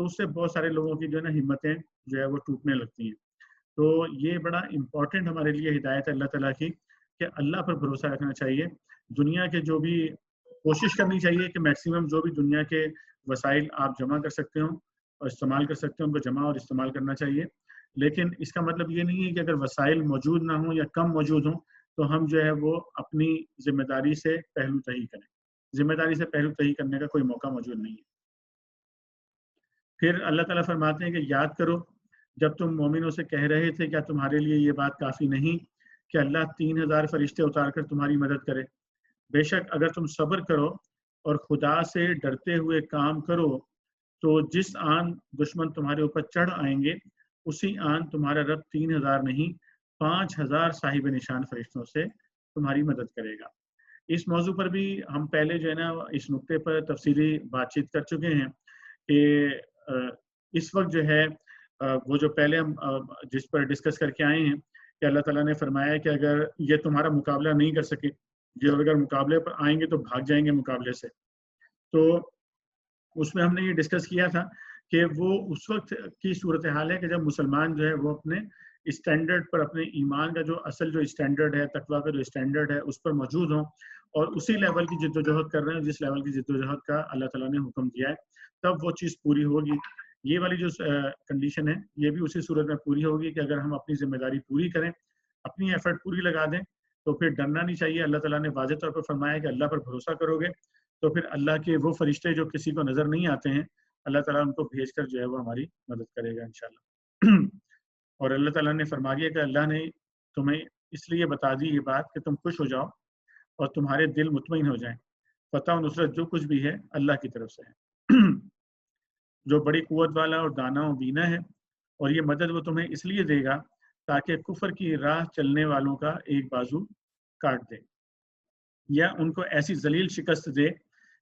تو اس سے بہت سارے لوگوں کی جو ہے نا ہمتیں جو ہے وہ ٹوٹنے لگتی ہیں. تو یہ بڑا امپورٹنٹ ہمارے لیے ہدایت ہے اللہ تعالیٰ کی کہ اللہ پر بھروسہ رکھنا چاہیے. دنیا کے جو بھی کوشش کرنی چاہیے کہ میکسیمم جو بھی دنیا کے وسائل آپ جمع کر سکتے ہوں اور استعمال کر سکتے ہیں ان کو جمع اور استعمال کرنا چاہیے. لیکن اس کا مطلب یہ نہیں ہے کہ اگر وسائل موجود نہ ہوں یا کم موجود ہوں تو ہم جو ہے وہ اپنی ذمہ داری سے پہلو تہی کریں. ذمہ داری سے پہلو تہی کرنے کا کوئی موقع موجود نہیں ہے. پھر اللہ تعالیٰ فرماتے ہیں کہ یاد کرو جب تم مومنوں سے کہہ رہے تھے کیا تمہارے لیے یہ بات کافی نہیں کہ اللہ 3000 فرشتے اتار کر تمہاری مدد کرے. بے شک اگر تم صبر کرو اور خدا سے ڈرتے ہوئے کام کرو تو جس آن دشمن تمہارے اوپر چڑھ آئیں گے اسی آن تمہارا رب 3000 نہیں 5000 صاحب نشان فرشتوں سے تمہاری مدد کرے گا. اس موضوع پر بھی ہم پہلے جو ہے نا اس نقطے پر تفصیلی بات چیت کر چکے ہیں کہ اس وقت جو ہے وہ جو پہلے ہم جس پر ڈسکس کر کے آئے ہیں کہ اللہ تعالیٰ نے فرمایا کہ اگر یہ تمہارا مقابلہ نہیں کر سکے یہ اگر مقابلے پر آئیں گے تو بھاگ جائیں گے مقابلے سے. تو اس میں ہم نے یہ ڈسکس کیا تھا کہ وہ اس وقت کی صورتحال ہے کہ جب مسلمان جو ہے وہ اپنے اسٹینڈرڈ پر اپنے ایمان کا جو اصل جو اسٹینڈرڈ ہے تقویٰ کا جو اسٹینڈرڈ ہے اس پر موجود ہوں اور اسی لیول کی جد و جہد کر رہے ہیں جس لیول کی جد و جہد کا اللہ تعالیٰ نے حکم دیا ہے تب وہ چیز پوری ہوگی. یہ والی جو کنڈیشن ہے یہ بھی اسی صورت میں پوری ہوگی کہ اگر ہم اپنی ذمہ داری پوری کریں اپنی ایفرٹ پوری لگا دیں تو پھر ڈرنا نہیں چاہیے. اللہ تعالیٰ نے واضح طور پر فرمایا کہ اللہ پر بھروسہ کرو گے تو پھر اللہ کے وہ فرشتے جو کسی کو نظر نہیں آتے ہیں اللہ تعالیٰ ان کو بھیج کر جو ہے وہ ہماری مدد کرے گا انشاءاللہ. اور اللہ تعالیٰ نے فرما دیا کہ اللہ نے تمہیں اس لیے بتا دی یہ بات کہ تم خوش ہو جاؤ اور تمہارے دل مطمئن ہو جائیں. فتح و نصرت جو کچھ بھی ہے اللہ کی طرف سے ہے جو بڑی قوت والا اور دانا و بینا ہے اور یہ مدد وہ تمہیں اس لیے دے گا تاکہ کفر کی راہ چلنے والوں کا ایک بازو کاٹ دے یا ان کو ایسی ذلیل شکست دے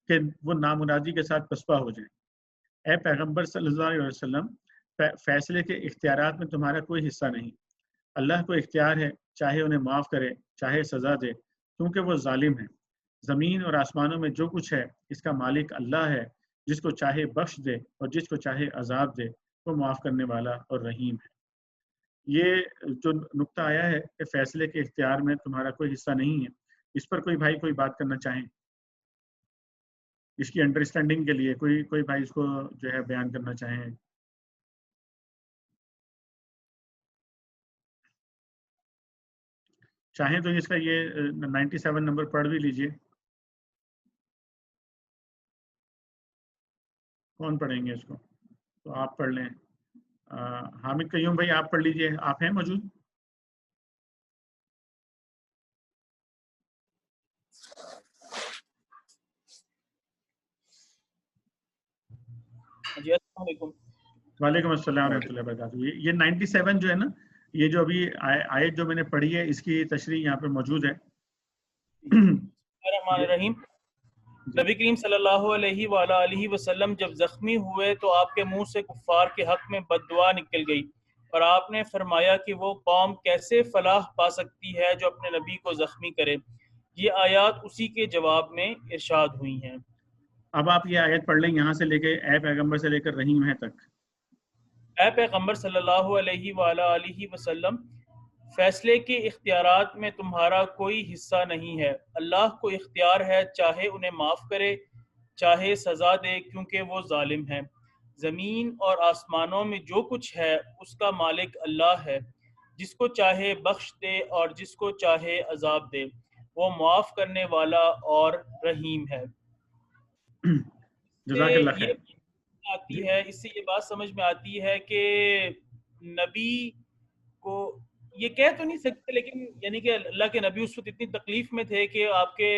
کہ وہ نامرادی کے ساتھ پسپا ہو جائیں. اے پیغمبر صلی اللہ علیہ وسلم فیصلے کے اختیارات میں تمہارا کوئی حصہ نہیں. اللہ کو اختیار ہے چاہے انہیں معاف کرے چاہے سزا دے کیونکہ وہ ظالم ہے. زمین اور آسمانوں میں جو کچھ ہے اس کا مالک اللہ ہے جس کو چاہے بخش دے اور جس کو چاہے عذاب دے وہ معاف کرنے والا اور رحیم ہے. یہ جو نقطہ آیا ہے کہ فیصلے کے اختیار میں تمہارا کوئی حصہ نہیں ہے اس پر کوئی بھائی کوئی بات کرنا چاہیں اس کی انڈرسٹینڈنگ کے لیے کوئی بھائی اس کو جو ہے بیان کرنا چاہیں. چاہیں تو اس کا یہ 97 نمبر پڑھ بھی لیجئے. کون پڑھیں گے اس کو؟ تو آپ پڑھ لیں. حامد قیوم بھائی آپ پڑھ لیجئے. آپ ہیں موجود؟ جی السلام علیکم. وعلیکم السلام ورحمۃ اللہ وبرکاتہ. یہ 97 جو ہے نا یہ جو ابھی آیت جو میں نے پڑھی ہے اس کی تشریح یہاں پہ موجود ہے. الرحمن الرحیم. نبی کریم صلی اللہ علیہ وآلہ وسلم جب زخمی ہوئے تو آپ کے منہ سے کفار کے حق میں بد دعا نکل گئی اور آپ نے فرمایا کہ وہ قوم کیسے فلاح پا سکتی ہے جو اپنے نبی کو زخمی کرے. یہ آیات اسی کے جواب میں ارشاد ہوئی ہیں. اب آپ یہ آیت پڑھ لیں یہاں سے لے کے اے پیغمبر سے لے کر رحیم ہے تک. اے پیغمبر صلی اللہ علیہ وآلہ وسلم فیصلے کے اختیارات میں تمہارا کوئی حصہ نہیں ہے. اللہ کو اختیار ہے چاہے انہیں معاف کرے چاہے سزا دے کیونکہ وہ ظالم ہے. زمین اور آسمانوں میں جو کچھ ہے اس کا مالک اللہ ہے جس کو چاہے بخش دے اور جس کو چاہے عذاب دے. وہ معاف کرنے والا اور رحیم ہے. جزاک اللہ خیر. آتی ہے اس سے یہ بات سمجھ میں آتی ہے کہ نبی کو یہ کہہ تو نہیں سکتے لیکن یعنی کہ اللہ کے نبی اس وقت اتنی تکلیف میں تھے کہ آپ کے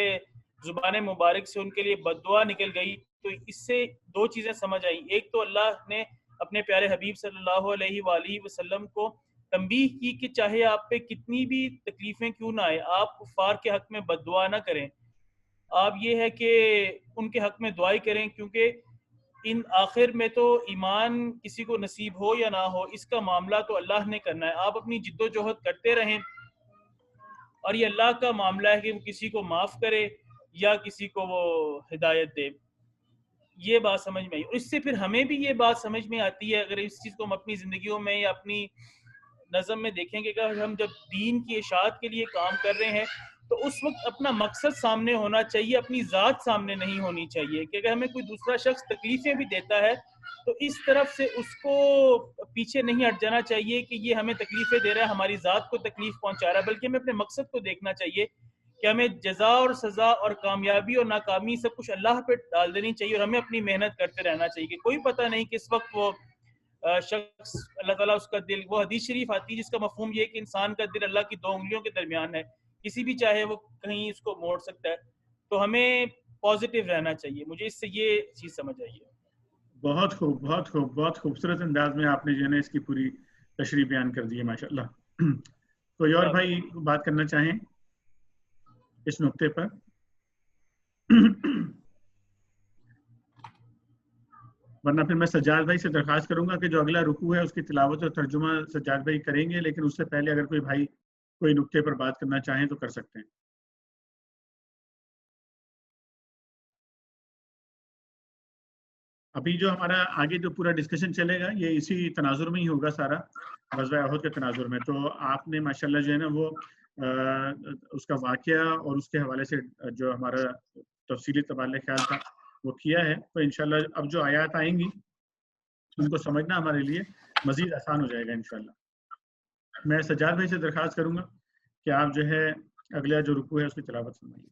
زبان مبارک سے ان کے لیے بد دعا نکل گئی. تو اس سے دو چیزیں سمجھ آئیں. ایک تو اللہ نے اپنے پیارے حبیب صلی اللہ علیہ وآلہ وسلم کو تنبیہ کی کہ چاہے آپ پہ کتنی بھی تکلیفیں کیوں نہ آئے آپ کفار کے حق میں بد دعا نہ کریں. آپ یہ ہے کہ ان کے حق میں دعائی کریں کیونکہ ان آخر میں تو ایمان کسی کو نصیب ہو یا نہ ہو اس کا معاملہ تو اللہ نے کرنا ہے. آپ اپنی جد و جہد کرتے رہیں اور یہ اللہ کا معاملہ ہے کہ وہ کسی کو معاف کرے یا کسی کو وہ ہدایت دے. یہ بات سمجھ میں آئی. اور اس سے پھر ہمیں بھی یہ بات سمجھ میں آتی ہے، اگر اس چیز کو ہم اپنی زندگیوں میں یا اپنی نظم میں دیکھیں گے کہ ہم جب دین کی اشاعت کے لیے کام کر رہے ہیں تو اس وقت اپنا مقصد سامنے ہونا چاہیے، اپنی ذات سامنے نہیں ہونی چاہیے. کہ اگر ہمیں کوئی دوسرا شخص تکلیفیں بھی دیتا ہے تو اس طرف سے اس کو پیچھے نہیں ہٹ جانا چاہیے کہ یہ ہمیں تکلیفیں دے رہا ہے، ہماری ذات کو تکلیف پہنچا رہا ہے، بلکہ ہمیں اپنے مقصد کو دیکھنا چاہیے کہ ہمیں جزا اور سزا اور کامیابی اور ناکامی سب کچھ اللہ پہ ڈال دینی چاہیے، اور ہمیں اپنی محنت کرتے رہنا چاہیے کہ کوئی پتہ نہیں کس وقت وہ شخص اللہ تعالیٰ اس کا دل، وہ حدیث شریف آتی ہے جس کا مفہوم یہ ہے کہ انسان کا دل اللہ کی 2 انگلیوں کے درمیان ہے، کسی بھی چاہے وہ کہیں اس کو موڑ سکتا ہے. تو ہمیں پازیٹیو رہنا چاہیے. مجھے اس سے یہ چیز سمجھ آئی ہے. بہت خوب، بہت خوب، بہت خوبصورت انداز میں آپ نے جو ہے نا اس کی پوری تشریح بیان کر دی ہے ماشاءاللہ. کوئی اور بھائی بات کرنا چاہیں اس نقطے پر؟ ورنہ پھر میں سجاد بھائی سے درخواست کروں گا کہ جو اگلا رکوع ہے اس کی تلاوت اور ترجمہ سجاد بھائی کریں گے، لیکن اس سے پہلے اگر کوئی بھائی کوئی نقطے پر بات کرنا چاہیں تو کر سکتے ہیں. ابھی جو ہمارا آگے جو پورا ڈسکشن چلے گا یہ اسی تناظر میں ہی ہوگا سارا، غزوہ احد کے تناظر میں. تو آپ نے ماشاءاللہ جو ہے نا وہ اس کا واقعہ اور اس کے حوالے سے جو ہمارا تفصیلی تبادلہ خیال تھا وہ کیا ہے. تو انشاءاللہ اب جو آیات آئیں گی ان کو سمجھنا ہمارے لیے مزید آسان ہو جائے گا انشاءاللہ. میں سجاد بھائی سے درخواست کروں گا کہ آپ جو ہے اگلا جو رکوع ہے اس کی تلاوت فرمائیے.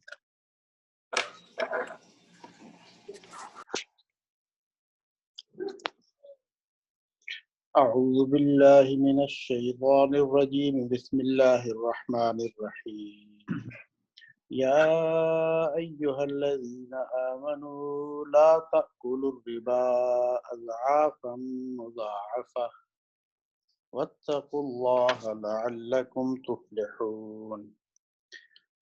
أعوذ بالله من الشيطان الرجيم بسم الله الرحمن الرحيم يا أيها الذين آمنوا لا تأكلوا الربا أضعافا مضاعفة واتقوا الله لعلكم تفلحون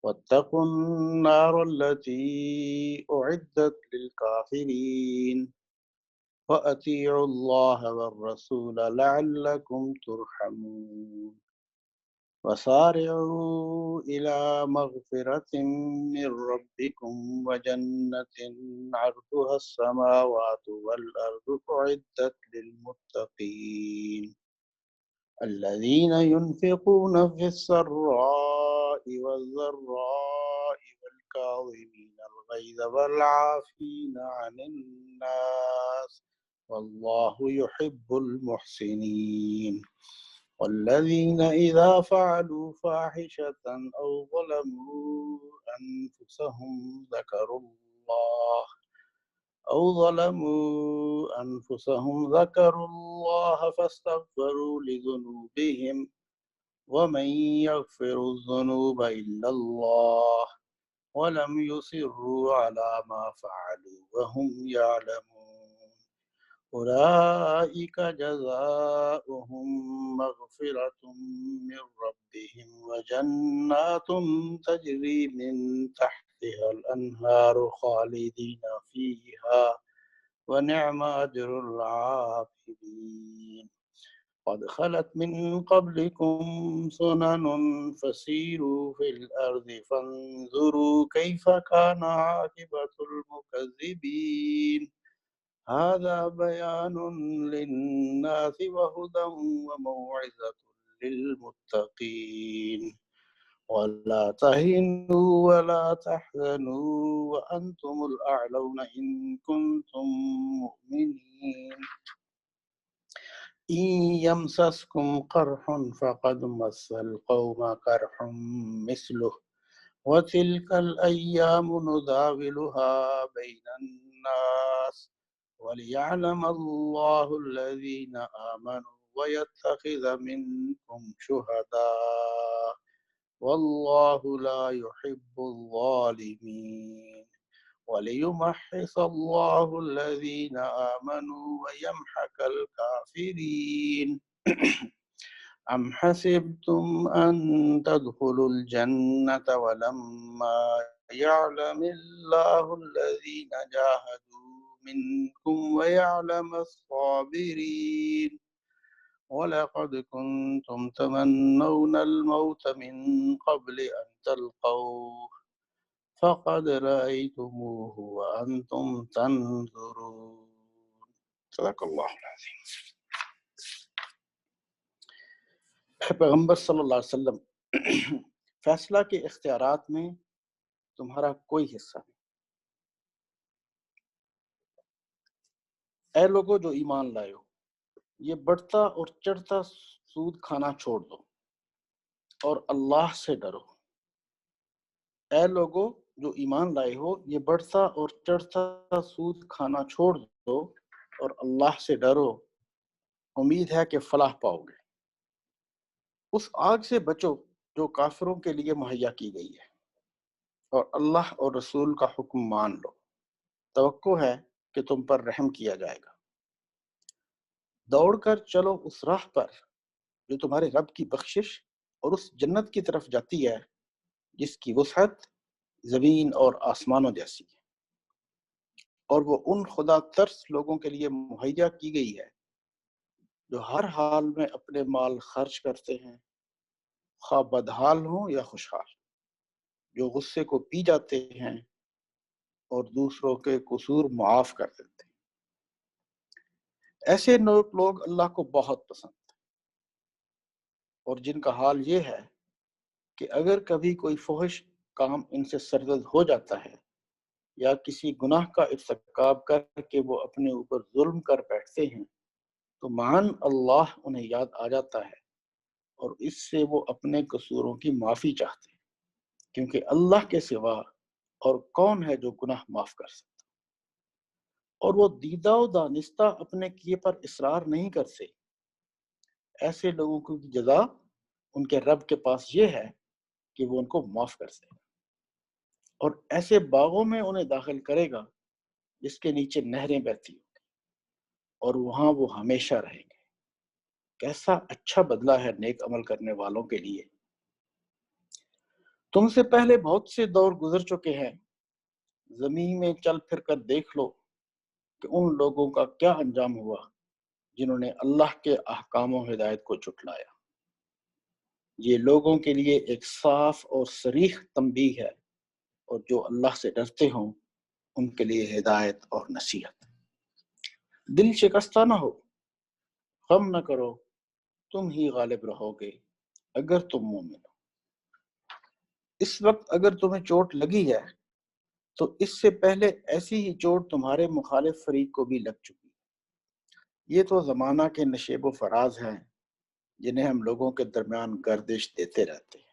واتقوا النار التي أعدت للكافرين وأطيعوا الله والرسول لعلكم ترحمون وسارعوا إلى مغفرة من ربكم وجنة عرضها السماوات والأرض أعدت للمتقين الذين ينفقون في السراء والضراء والكاظمين الغيظ والعافين عن الناس والله يحب المحسنين والذين إذا فعلوا فاحشة أو ظلموا أنفسهم ذكروا الله فاستغفروا لذنوبهم ومن يغفر الذنوب إلا الله ولم يصروا على ما فعلوا وهم يعلمون أولئك جزاؤهم مغفرة من ربهم وجنات تجري من تحتها الأنهار خالدين فيها ونعم أجر العاملين قد خلت من قبلكم سنن فسيروا في الأرض فانظروا كيف كان عاقبة المكذبين هذا بيان للناس وهدى وموعظة للمتقين ولا تهنوا ولا تحزنوا وأنتم الأعلون إن كنتم مؤمنين إن يمسسكم قرح فقد مس القوم قرح مثله وتلك الأيام نداولها بين الناس وليعلم الله الذين آمنوا ويتخذ منكم شهداء والله لا يحب الظالمين وليمحص الله الذين آمنوا ويمحق الكافرين أم حسبتم أن تدخلوا الجنة ولما يعلم الله الذين جاهدوا منكم ويعلم الصابرين ولقد كنتم تمنون الموت من قبل أن تلقوه فقد رأيتموه وأنتم تنظرون. صدق اللہ العظیم. پیغمبر صلی اللہ علیہ وسلم، فیصلہ کے اختیارات میں تمہارا کوئی حصہ نہیں. اے لوگوں جو ایمان لائے ہو، یہ بڑھتا اور چڑھتا سود کھانا چھوڑ دو اور اللہ سے ڈرو. اے لوگوں جو ایمان لائے ہو، یہ بڑھتا اور چڑھتا سود کھانا چھوڑ دو اور اللہ سے ڈرو. امید ہے کہ فلاح پاؤ گے. اس آگ سے بچو جو کافروں کے لیے مہیا کی گئی ہے، اور اللہ اور رسول کا حکم مان لو. توقع ہے کہ تم پر رحم کیا جائے گا. دوڑ کر چلو اس راہ پر جو تمہارے رب کی بخشش اور اس جنت کی طرف جاتی ہے جس کی وسعت زمین اور آسمانوں جیسی ہے، اور وہ ان خدا ترس لوگوں کے لیے مہیا کی گئی ہے جو ہر حال میں اپنے مال خرچ کرتے ہیں، خواہ بدحال ہوں یا خوشحال، جو غصے کو پی جاتے ہیں اور دوسروں کے قصور معاف کر دیتے ہیں. ایسے لوگ اللہ کو بہت پسند ہیں، اور جن کا حال یہ ہے کہ اگر کبھی کوئی فحش کام ان سے سرزد ہو جاتا ہے یا کسی گناہ کا ارتکاب کر کے وہ اپنے اوپر ظلم کر بیٹھتے ہیں تو معاً اللہ انہیں یاد آ جاتا ہے اور اس سے وہ اپنے قصوروں کی معافی چاہتے ہیں، کیونکہ اللہ کے سوا اور کون ہے جو گناہ معاف کر سکتا. اور وہ دیدہ و دانستہ اپنے کیے پر اصرار نہیں کرتے. ایسے لوگوں کی جزا ان کے رب کے پاس یہ ہے کہ وہ ان کو معاف کر دے گا، اور ایسے باغوں میں انہیں داخل کرے گا جس کے نیچے نہریں بہتی ہوں گی، اور وہاں وہ ہمیشہ رہیں گے. کیسا اچھا بدلہ ہے نیک عمل کرنے والوں کے لیے. تم سے پہلے بہت سے دور گزر چکے ہیں، زمین میں چل پھر کر دیکھ لو کہ ان لوگوں کا کیا انجام ہوا جنہوں نے اللہ کے احکام و ہدایت کو جھٹلایا. یہ لوگوں کے لیے ایک صاف اور صریح تنبیہ ہے، اور جو اللہ سے ڈرتے ہوں ان کے لیے ہدایت اور نصیحت. دل شکستہ نہ ہو، غم نہ کرو، تم ہی غالب رہو گے اگر تم مومن ہو. اس وقت اگر تمہیں چوٹ لگی ہے تو اس سے پہلے ایسی ہی چوٹ تمہارے مخالف فریق کو بھی لگ چکی. یہ تو زمانہ کے نشیب و فراز ہیں جنہیں ہم لوگوں کے درمیان گردش دیتے رہتے ہیں.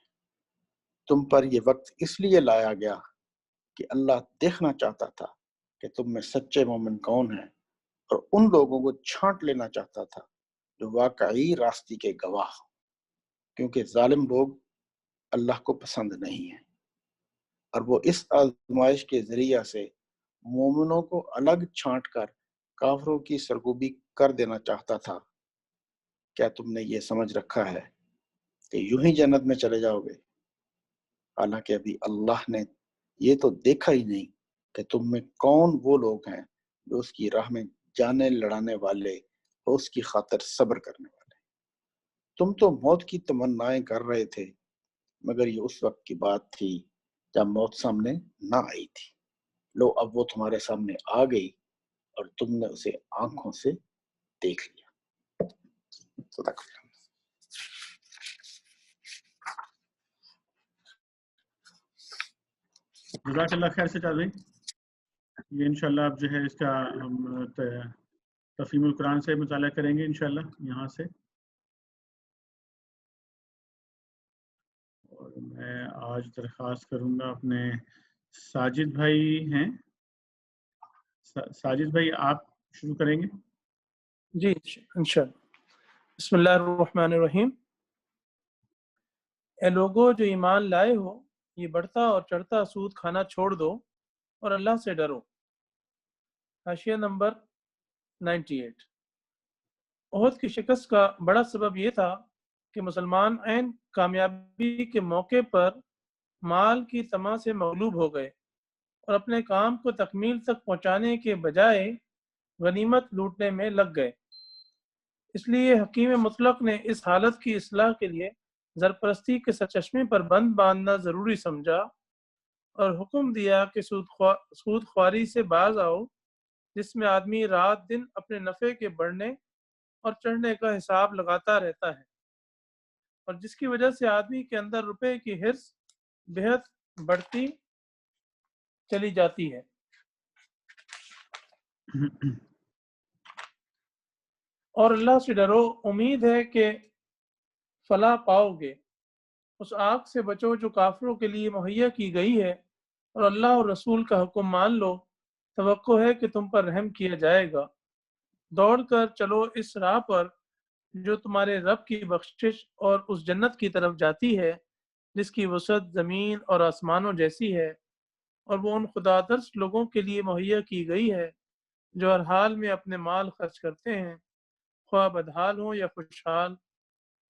تم پر یہ وقت اس لیے لایا گیا کہ اللہ دیکھنا چاہتا تھا کہ تم میں سچے مومن کون ہیں، اور ان لوگوں کو چھانٹ لینا چاہتا تھا جو واقعی راستی کے گواہ ہوں، کیونکہ ظالم لوگ اللہ کو پسند نہیں ہیں. اور وہ اس آزمائش کے ذریعہ سے مومنوں کو الگ چھانٹ کر کافروں کی سرکوبی کر دینا چاہتا تھا. کیا تم نے یہ سمجھ رکھا ہے کہ یوں ہی جنت میں چلے جاؤ گے، حالانکہ ابھی اللہ نے یہ تو دیکھا ہی نہیں کہ تم میں کون وہ لوگ ہیں جو اس کی راہ میں جانیں لڑانے والے اور اس کی خاطر صبر کرنے والے. تم تو موت کی تمنائیں کر رہے تھے، مگر یہ اس وقت کی بات تھی جب موت سامنے نہ آئی تھی. لو اب وہ تمہارے سامنے آ گئی اور تم نے اسے آنکھوں سے دیکھ لیا. صدق اللہ. جزاک اللہ خیر سجاد بھائی. یہ انشاءاللہ اب جو ہے اس کا ہم تفہیم القرآن سے مطالعہ کریں گے انشاءاللہ یہاں سے. اور میں آج درخواست کروں گا اپنے ساجد بھائی ہیں، ساجد بھائی آپ شروع کریں گے. جی انشاءاللہ. بسم اللہ الرحمن الرحیم. اے لوگو جو ایمان لائے ہو، یہ بڑھتا اور چڑھتا سود کھانا چھوڑ دو اور اللہ سے ڈرو. حاشیہ نمبر 98. احد کی شکست کا بڑا سبب یہ تھا کہ مسلمان عین کامیابی کے موقع پر مال کی طمع سے مغلوب ہو گئے اور اپنے کام کو تکمیل تک پہنچانے کے بجائے غنیمت لوٹنے میں لگ گئے. اس لیے حکیم مطلق نے اس حالت کی اصلاح کے لیے زرپرستی کے سرچشمے پر بند باندھنا ضروری سمجھا اور حکم دیا کہ سود خواری سے باز آؤ، جس میں آدمی رات دن اپنے نفع کے بڑھنے اور چڑھنے کا حساب لگاتا رہتا ہے، اور جس کی وجہ سے آدمی کے اندر روپے کی حرص بہت بڑھتی چلی جاتی ہے۔ اور اللہ سے ڈرو، امید ہے کہ فلاح پاؤ گے۔ اس آگ سے بچو جو کافروں کے لیے مہیا کی گئی ہے، اور اللہ اور رسول کا حکم مان لو، توقع ہے کہ تم پر رحم کیا جائے گا۔ دوڑ کر چلو اس راہ پر جو تمہارے رب کی بخشش اور اس جنت کی طرف جاتی ہے جس کی وسعت زمین اور آسمانوں جیسی ہے، اور وہ ان خدا ترس لوگوں کے لیے مہیا کی گئی ہے جو ہر حال میں اپنے مال خرچ کرتے ہیں، خواہ بدحال ہوں یا خوشحال،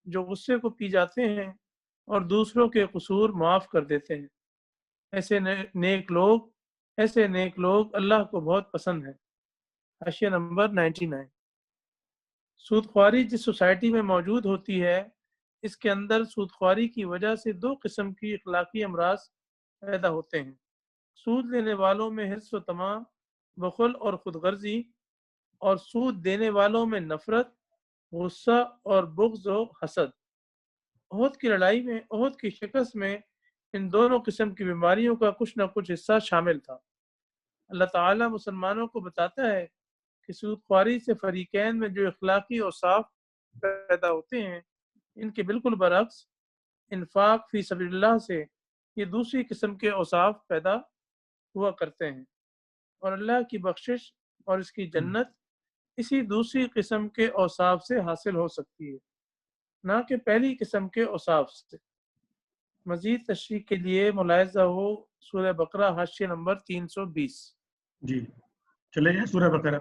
جو غصے کو پی جاتے ہیں اور دوسروں کے قصور معاف کر دیتے ہیں۔ ایسے نیک لوگ اللہ کو بہت پسند ہیں۔ حاشیہ نمبر 99۔ سود خواری جس سوسائٹی میں موجود ہوتی ہے، اس کے اندر سود خواری کی وجہ سے دو قسم کی اخلاقی امراض پیدا ہوتے ہیں۔ سود لینے والوں میں حرص و طمع، بخل اور خود غرضی، اور سود دینے والوں میں نفرت، غصہ اور بغض و حسد۔ احد کی لڑائی میں، احد کی شکست میں ان دونوں قسم کی بیماریوں کا کچھ نہ کچھ حصہ شامل تھا۔ اللہ تعالیٰ مسلمانوں کو بتاتا ہے کہ سود خواری سے فریقین میں جو اخلاقی اوصاف پیدا ہوتے ہیں، ان کے بالکل برعکس انفاق فی سبیل اللہ سے یہ دوسری قسم کے اوصاف پیدا ہوا کرتے ہیں، اور اللہ کی بخشش اور اس کی جنت اسی دوسری قسم کے اوصاف سے حاصل ہو سکتی ہے، نہ کہ پہلی قسم کے اوصاف سے۔ مزید تشریح کے لیے ملاحظہ ہو سورہ بقرہ حاشیہ نمبر 320۔ جی چلے جائیں سورہ بقرہ۔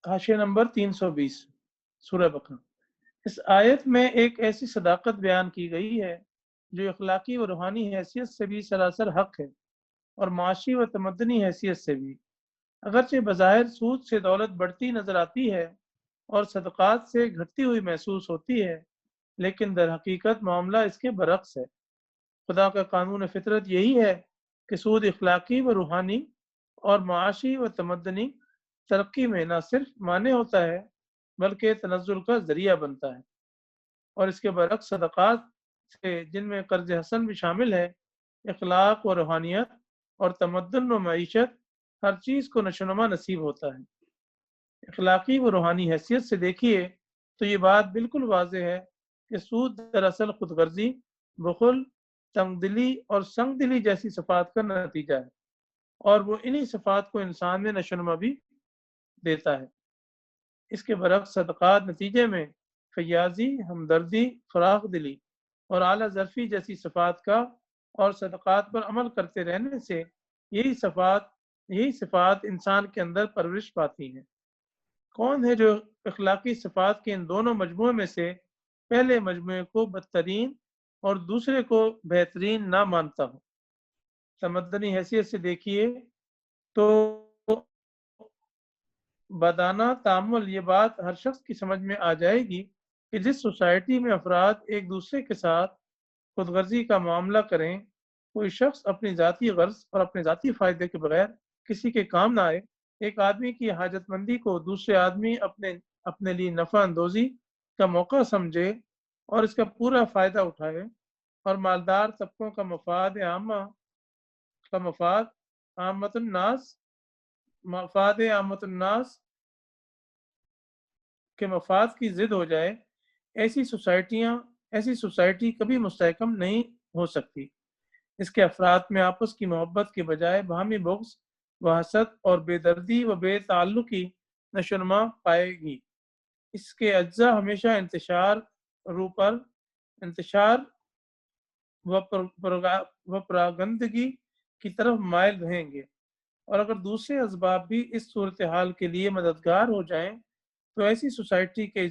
حاشیہ نمبر 320 سورہ بقرہ۔ اس آیت میں ایک ایسی صداقت بیان کی گئی ہے جو اخلاقی و روحانی حیثیت سے بھی سراسر حق ہے، اور معاشی و تمدنی حیثیت سے بھی۔ اگرچہ بظاہر سود سے دولت بڑھتی نظر آتی ہے اور صدقات سے گھٹتی ہوئی محسوس ہوتی ہے، لیکن در حقیقت معاملہ اس کے برعکس ہے۔ خدا کا قانون فطرت یہی ہے کہ سود اخلاقی و روحانی اور معاشی و تمدنی ترقی میں نہ صرف مانع ہوتا ہے بلکہ تنزل کا ذریعہ بنتا ہے، اور اس کے برعکس صدقات سے، جن میں قرض حسن بھی شامل ہے، اخلاق و روحانیت اور تمدن و معیشت ہر چیز کو نشوونما نصیب ہوتا ہے۔ اخلاقی و روحانی حیثیت سے دیکھیے تو یہ بات بالکل واضح ہے کہ سود دراصل خود غرضی، بخل، تنگ دلی اور سنگ دلی جیسی صفات کا نتیجہ ہے، اور وہ انہی صفات کو انسان میں نشوونما بھی دیتا ہے۔ اس کے برعکس صدقات نتیجے میں فیاضی، ہمدردی، فراخ دلی اور اعلیٰ ظرفی جیسی صفات کا، اور صدقات پر عمل کرتے رہنے سے یہی صفات انسان کے اندر پرورش پاتی ہیں۔ کون ہے جو اخلاقی صفات کے ان دونوں مجموعے میں سے پہلے مجموعے کو بدترین اور دوسرے کو بہترین نہ مانتا ہو؟ تمدنی حیثیت سے دیکھیے تو بدانہ تعامل یہ بات ہر شخص کی سمجھ میں آ جائے گی کہ جس سوسائٹی میں افراد ایک دوسرے کے ساتھ خود غرضی کا معاملہ کریں، کوئی شخص اپنی ذاتی غرض اور اپنے ذاتی فائدے کے بغیر کسی کے کام نہ آئے، ایک آدمی کی حاجت مندی کو دوسرے آدمی اپنے لیے نفع اندوزی کا موقع سمجھے اور اس کا پورا فائدہ اٹھائے، اور مالدار طبقوں کا مفاد عامت الناس کے مفاد کی ضد ہو جائے، ایسی سوسائٹی کبھی مستحکم نہیں ہو سکتی۔ اس کے افراد میں آپس کی محبت کے بجائے باہمی بغض و حسد اور بے دردی و بے تعلقی نشوونما پائے گی۔ اس کے اجزاء ہمیشہ انتشار و پراگندگی کی طرف مائل رہیں گے، اور اگر دوسرے اسباب بھی اس صورتحال کے لیے مددگار ہو جائیں تو ایسی سوسائٹی کے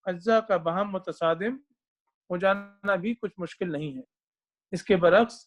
اجزاء کا باہم متصادم ہو جانا بھی کچھ مشکل نہیں ہے۔ اس کے برعکس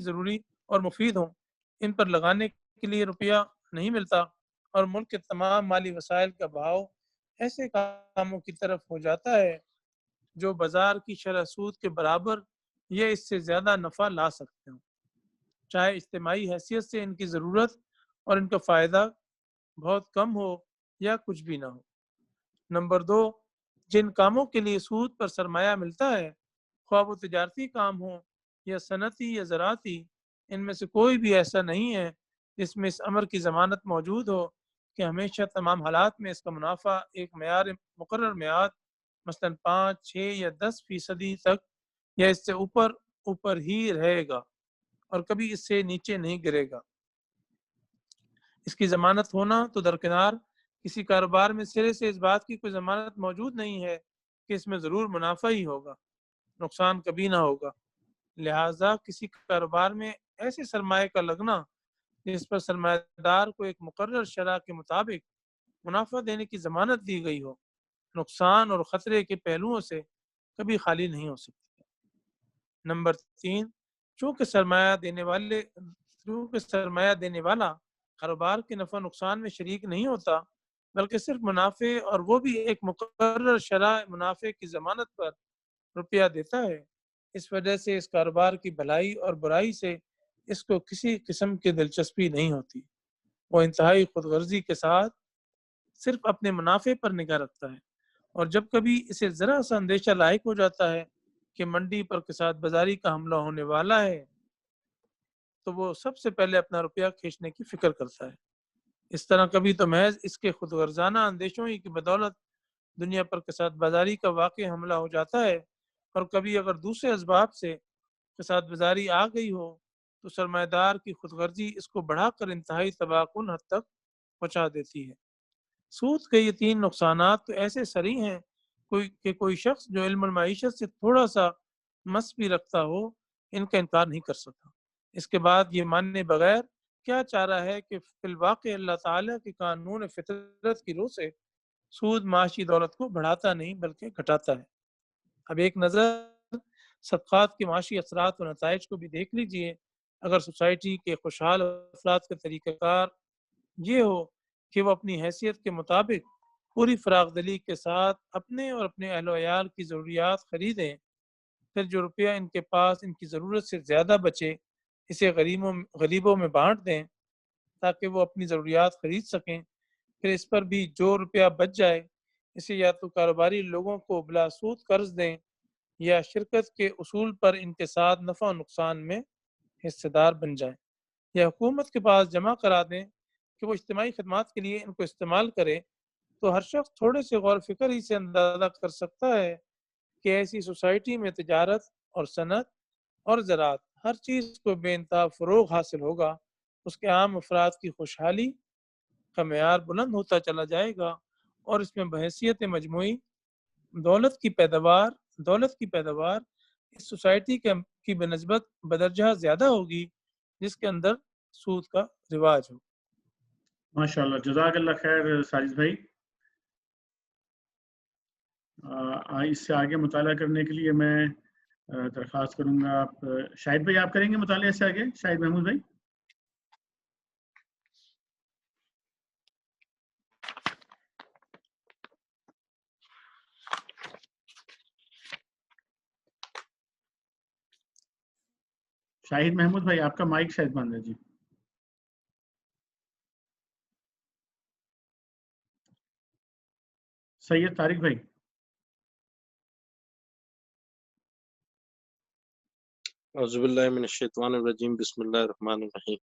ضروری اور مفید ہوں ان پر لگانے کے لیے روپیہ نہیں ملتا، اور ملک کے تمام مالی وسائل کا بہاؤ ایسے کاموں کی طرف ہو جاتا ہے جو بازار کی شرح سود کے برابر یا اس سے زیادہ نفع لا سکتے ہوں، چاہے اجتماعی حیثیت سے ان کی ضرورت اور ان کا فائدہ بہت کم ہو یا کچھ بھی نہ ہو۔ نمبر 2، جن کاموں کے لیے سود پر سرمایہ ملتا ہے، خواہ وہ تجارتی کام ہو یا صنعتی یا زراعتی، ان میں سے کوئی بھی ایسا نہیں ہے جس میں اس امر کی ضمانت موجود ہو کہ ہمیشہ تمام حالات میں اس کا منافع ایک مقرر میعاد مثلاً 5، 6 یا 10% تک یا اس سے اوپر ہی رہے گا اور کبھی اس سے نیچے نہیں گرے گا۔ اس کی ضمانت ہونا تو درکنار، کسی کاروبار میں سرے سے اس بات کی کوئی ضمانت موجود نہیں ہے کہ اس میں ضرور منافع ہی ہوگا، نقصان کبھی نہ ہوگا۔ لہٰذا کسی کاروبار میں ایسے سرمایہ کا لگنا جس پر سرمایہ دار کو ایک مقرر شرح کے مطابق منافع دینے کی ضمانت دی گئی ہو، نقصان اور خطرے کے پہلوؤں سے کبھی خالی نہیں ہو سکتی۔ نمبر 3، چونکہ سرمایہ دینے والا کاروبار کے نفع نقصان میں شریک نہیں ہوتا بلکہ صرف منافع، اور وہ بھی ایک مقرر شرح منافع کی ضمانت پر روپیہ دیتا ہے، اس وجہ سے اس کاروبار کی بھلائی اور برائی سے اس کو کسی قسم کی دلچسپی نہیں ہوتی۔ وہ انتہائی خود غرضی کے ساتھ صرف اپنے منافع پر نگاہ رکھتا ہے، اور جب کبھی اسے ذرا سا اندیشہ لاحق ہو جاتا ہے کہ منڈی پر کساد بازاری کا حملہ ہونے والا ہے تو وہ سب سے پہلے اپنا روپیہ کھینچنے کی فکر کرتا ہے۔ اس طرح کبھی تو محض اس کے خود غرضانہ اندیشوں ہی کی بدولت دنیا پر کساد بازاری کا واقع حملہ ہو جاتا ہے، اور کبھی اگر دوسرے اسباب سے کساد بازاری آ گئی ہو تو سرمایہ دار کی خود غرضی اس کو بڑھا کر انتہائی تباہ کن حد تک پہنچا دیتی ہے۔ سود کے یہ 3 نقصانات تو ایسے سری ہیں کہ کوئی شخص جو علم المعیشت سے تھوڑا سا مس بھی رکھتا ہو ان کا انکار نہیں کر سکتا۔ اس کے بعد یہ ماننے بغیر کیا چارہ ہے کہ فی الواقع اللہ تعالیٰ کے قانون فطرت کی روح سے سود معاشی دولت کو بڑھاتا نہیں بلکہ گھٹاتا ہے۔ اب ایک نظر صدقات کے معاشی اثرات و نتائج کو بھی دیکھ لیجئے۔ اگر سوسائٹی کے خوشحال افراد کا طریقہ کار یہ ہو کہ وہ اپنی حیثیت کے مطابق پوری فراغ دلی کے ساتھ اپنے اور اپنے اہل و عیال کی ضروریات خریدیں، پھر جو روپیہ ان کے پاس ان کی ضرورت سے زیادہ بچے اسے غریبوں میں بانٹ دیں تاکہ وہ اپنی ضروریات خرید سکیں، پھر اس پر بھی جو روپیہ بچ جائے اسے یا تو کاروباری لوگوں کو بلا سود قرض دیں یا شرکت کے اصول پر ان کے ساتھ نفع و نقصان میں حصے دار بن جائیں، یا حکومت کے پاس جمع کرا دیں کہ وہ اجتماعی خدمات کے لیے ان کو استعمال کرے، تو ہر شخص تھوڑے سے غور فکر ہی سے اندازہ کر سکتا ہے کہ ایسی سوسائٹی میں تجارت اور صنعت اور زراعت ہر چیز کو بے انتہا فروغ حاصل ہوگا، اس کے عام افراد کی خوشحالی کا معیار بلند ہوتا چلا جائے گا، اور اس میں بحیثیت مجموعی دولت کی پیداوار اس سوسائٹی کی بنسبت بدرجہ زیادہ ہوگی جس کے اندر سود کا رواج ہو۔ ماشاءاللہ، جزاک اللہ خیر ساجد بھائی۔ اس سے آگے مطالعہ کرنے کے لیے میں درخواست کروں گا آپ شاہد بھائی، آپ کریں گے مطالعہ اس سے آگے؟ شاہد محمود بھائی، شاہد محمود بھائی آپ کا مائک شاید بند ہے۔ جی سید طارق بھائی، اعوذ باللہ من الشیطان الرجیم، بسم اللہ الرحمن الرحیم۔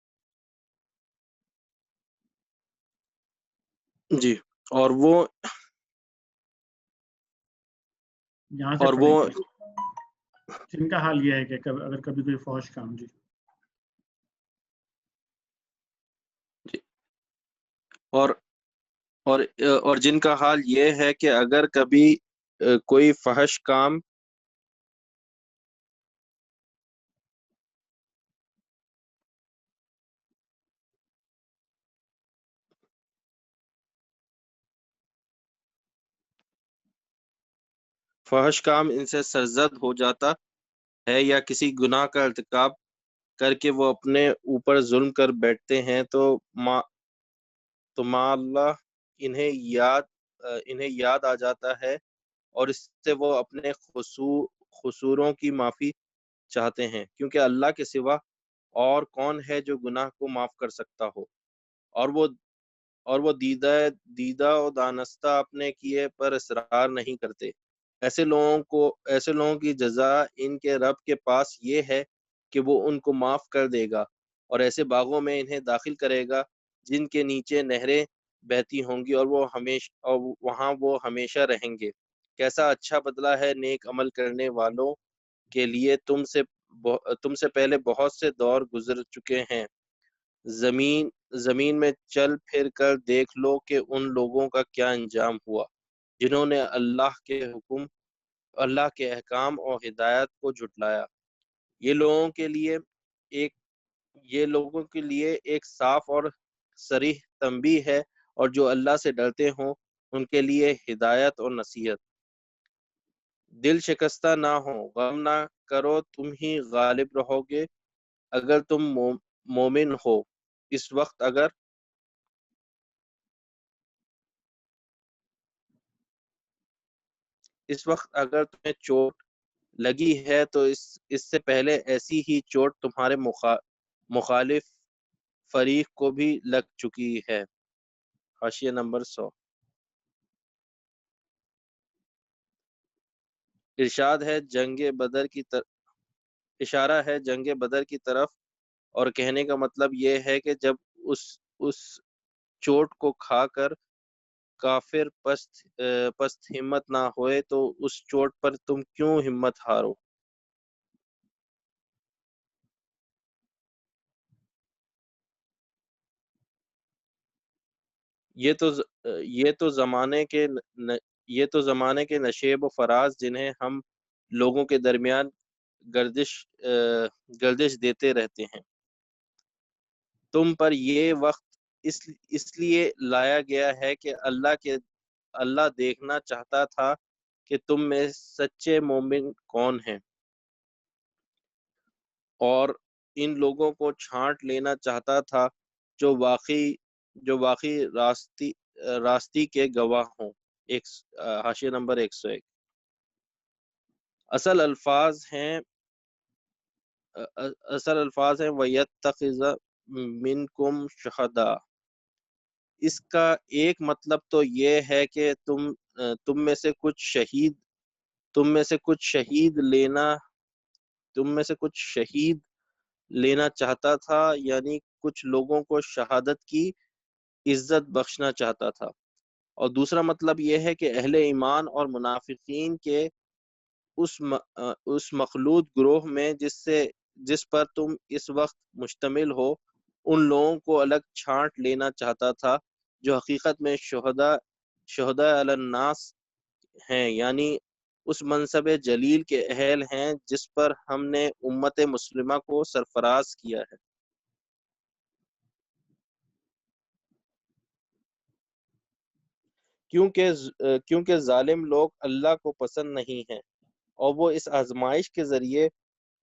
جی، اور یہاں سے پڑھیں جن کا حال یہ ہے کہ اگر کبھی کوئی فحش کام جی اور جن کا حال یہ ہے کہ اگر کبھی کوئی فحش کام ان سے سرزد ہو جاتا ہے یا کسی گناہ کا ارتکاب کر کے وہ اپنے اوپر ظلم کر بیٹھتے ہیں تو اللہ انہیں یاد آ جاتا ہے اور اس سے وہ اپنے قصوروں کی معافی چاہتے ہیں، کیونکہ اللہ کے سوا اور کون ہے جو گناہ کو معاف کر سکتا ہو، اور وہ دیدہ و دانستہ اپنے کیے پر اصرار نہیں کرتے۔ ایسے لوگوں کی جزا ان کے رب کے پاس یہ ہے کہ وہ ان کو معاف کر دے گا اور ایسے باغوں میں انہیں داخل کرے گا جن کے نیچے نہریں بہتی ہوں گی، اور وہاں وہ ہمیشہ رہیں گے۔ کیسا اچھا بدلہ ہے نیک عمل کرنے والوں کے لیے۔ تم سے پہلے بہت سے دور گزر چکے ہیں، زمین میں چل پھر کر دیکھ لو کہ ان لوگوں کا کیا انجام ہوا جنہوں نے اللہ کے احکام اور ہدایت کو جھٹلایا۔ یہ لوگوں کے لیے ایک صاف اور صریح تنبیہ ہے، اور جو اللہ سے ڈرتے ہوں ان کے لیے ہدایت اور نصیحت۔ دل شکستہ نہ ہو، غم نہ کرو، تم ہی غالب رہو گے اگر تم مومن ہو۔ اس وقت اگر تمہیں چوٹ لگی ہے تو اس سے پہلے ایسی ہی چوٹ تمہارے مخالف فریق کو بھی لگ چکی ہے۔ حاشیہ نمبر 100۔ اشارہ ہے جنگ بدر کی طرف، اور کہنے کا مطلب یہ ہے کہ جب اس چوٹ کو کھا کر کافر پست ہمت نہ ہوئے تو اس چوٹ پر تم کیوں ہمت ہارو؟ یہ تو زمانے کے نشیب و فراز جنہیں ہم لوگوں کے درمیان گردش دیتے رہتے ہیں، تم پر یہ وقت اس لیے لایا گیا ہے کہ اللہ دیکھنا چاہتا تھا کہ تم میں سچے مومن کون ہیں، اور ان لوگوں کو چھانٹ لینا چاہتا تھا جو واقعی راستی کے گواہ ہوں۔ حاشیہ نمبر 101۔ اصل الفاظ ہیں وَيَتَّخِذَ مِنْكُمْ شُهَدَاءَ۔ اس کا ایک مطلب تو یہ ہے کہ تم میں سے کچھ شہید لینا چاہتا تھا، یعنی کچھ لوگوں کو شہادت کی عزت بخشنا چاہتا تھا، اور دوسرا مطلب یہ ہے کہ اہل ایمان اور منافقین کے اس مخلوط گروہ میں جس پر تم اس وقت مشتمل ہو، ان لوگوں کو الگ چھانٹ لینا چاہتا تھا جو حقیقت میں شہداء علی الناس ہیں، یعنی اس منصب جلیل کے اہل ہیں جس پر ہم نے امت مسلمہ کو سرفراز کیا ہے۔ کیونکہ ظالم لوگ اللہ کو پسند نہیں ہیں، اور وہ اس آزمائش کے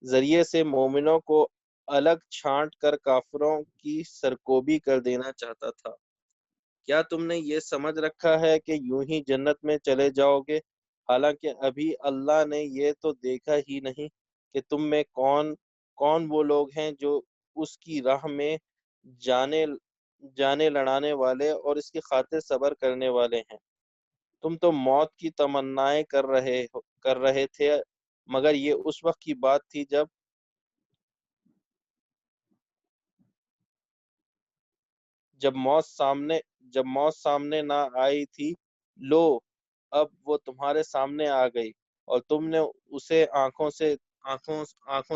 ذریعے سے مومنوں کو الگ چھانٹ کر کافروں کی سرکوبی کر دینا چاہتا تھا۔ کیا تم نے یہ سمجھ رکھا ہے کہ یوں ہی جنت میں چلے جاؤ گے، حالانکہ ابھی اللہ نے یہ تو دیکھا ہی نہیں کہ تم میں کون وہ لوگ ہیں جو اس کی راہ میں جانے لڑانے والے اور اس کی خاطر صبر کرنے والے ہیں۔ تم تو موت کی تمنائیں کر رہے تھے، مگر یہ اس وقت کی بات تھی جب موت سامنے نہ آئی تھی۔ لو اب وہ تمہارے سامنے آ گئی اور تم نے اسے آنکھوں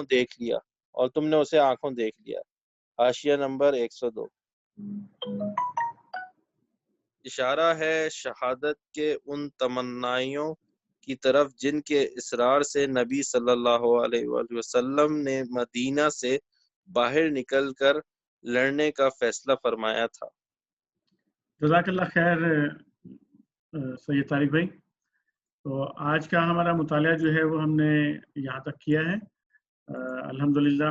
دیکھ لیا۔ حاشیہ نمبر 102۔ اشارہ ہے شہادت کے ان تمنائیوں کی طرف جن کے اصرار سے نبی صلی اللہ علیہ وآلہ وسلم نے مدینہ سے باہر نکل کر لڑنے کا فیصلہ فرمایا تھا۔ جزاک اللہ خیر سید طارق بھائی۔ تو آج کا ہمارا مطالعہ جو ہے وہ ہم نے یہاں تک کیا ہے الحمدللہ۔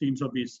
320,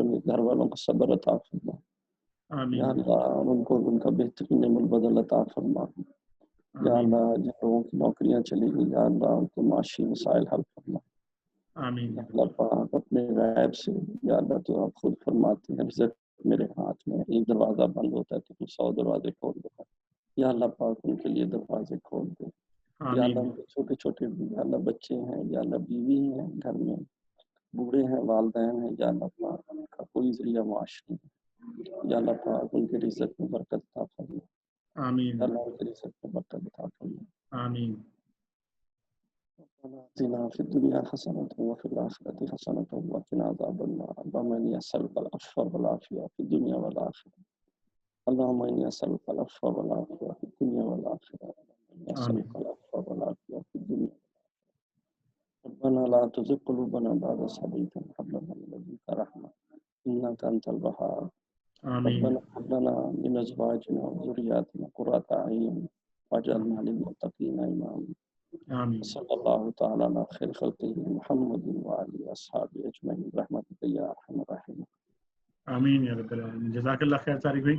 ان کے گھر والوں کو صبر عطا فرما یا آمین اللہ ان کو ان کا بہترین عمل بدل عطا فرما یا آمین اللہ جن لوگوں کی نوکریاں چلی گئی یا اللہ ان کے معاشی مسائل حل فرما آمین یا اللہ پاک اپنے غیب سے یا اللہ تو آپ خود فرماتے ہیں رزق میرے ہاتھ میں ایک دروازہ بند ہوتا ہے تو تو 100 دروازے کھول دیتا ہے یا اللہ پاک ان کے لیے دروازے کھول دے یا اللہ آمین ان کے چھوٹے چھوٹے یا اللہ بچے ہیں یا اللہ بیوی ہیں گھر میں بوڑھے ہیں والدین ہیں یا اللہ پاک ان کا کوئی ذریعہ معاش نہیں یا اللہ پاک ان کے رزق میں برکت عطا فرما آمین یا اللہ ان کے رزق میں برکت عطا فرما آمین ربنا آتنا في الدنيا حسنة وفي الآخرة حسنة وقنا عذاب النار اللهم إني أسألك العفو والعافية في الدنيا والآخرة اللهم إني أسألك العفو والعافية في الدنيا والآخرة إني أسألك العفو والعافية في الدنيا ربنا لا تزغ قلوبنا بعد إذ هديتنا وهب لنا من لدنك رحمة إنك أنت الوهاب آمين ربنا هب لنا من أزواجنا وذرياتنا قرة أعين واجعلنا للمتقين إماما آمين صلى الله تعالى على خير خلقه محمد وعلى أصحابه أجمعين برحمتك يا أرحم الراحمين آمین یا رب العالمین. جزاک اللہ خیر طارق بھائی.